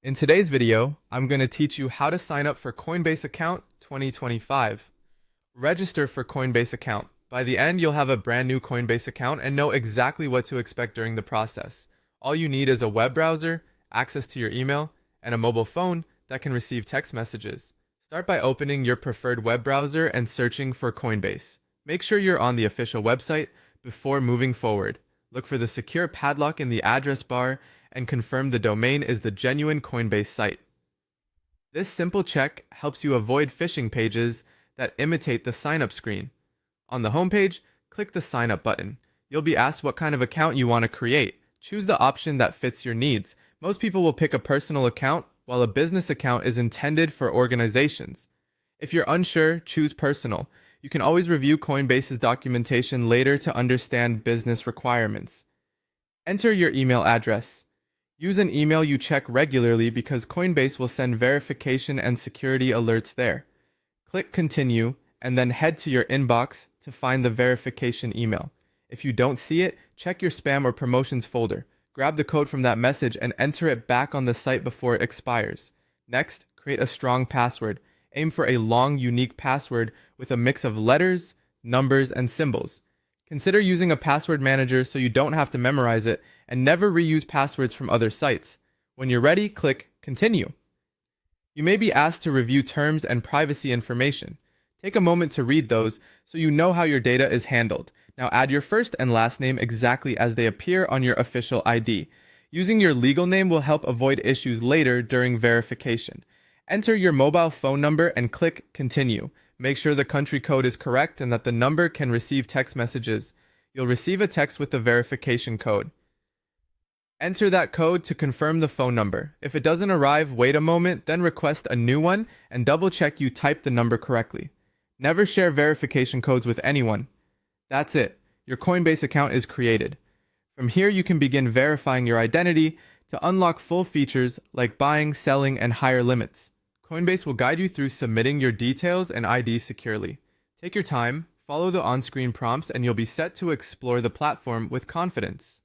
In today's video, I'm going to teach you how to sign up for Coinbase account 2025. Register for Coinbase account. By the end, you'll have a brand new Coinbase account and know exactly what to expect during the process. All you need is a web browser, access to your email, and a mobile phone that can receive text messages. Start by opening your preferred web browser and searching for Coinbase. Make sure you're on the official website before moving forward. Look for the secure padlock in the address bar and confirm the domain is the genuine Coinbase site. This simple check helps you avoid phishing pages that imitate the sign-up screen. On the homepage, click the Sign Up button. You'll be asked what kind of account you want to create. Choose the option that fits your needs. Most people will pick a personal account, while a business account is intended for organizations. If you're unsure, choose personal. You can always review Coinbase's documentation later to understand business requirements. Enter your email address. Use an email you check regularly because Coinbase will send verification and security alerts there. Click Continue and then head to your inbox to find the verification email. If you don't see it, check your spam or promotions folder. Grab the code from that message and enter it back on the site before it expires. Next, create a strong password. Aim for a long, unique password with a mix of letters, numbers, and symbols. Consider using a password manager so you don't have to memorize it, and never reuse passwords from other sites. When you're ready, click Continue. You may be asked to review terms and privacy information. Take a moment to read those so you know how your data is handled. Now add your first and last name exactly as they appear on your official ID. Using your legal name will help avoid issues later during verification. Enter your mobile phone number and click Continue. Make sure the country code is correct and that the number can receive text messages. You'll receive a text with the verification code. Enter that code to confirm the phone number. If it doesn't arrive, wait a moment, then request a new one and double check you typed the number correctly. Never share verification codes with anyone. That's it. Your Coinbase account is created. From here, you can begin verifying your identity to unlock full features like buying, selling, and higher limits. Coinbase will guide you through submitting your details and ID securely. Take your time, follow the on-screen prompts, and you'll be set to explore the platform with confidence.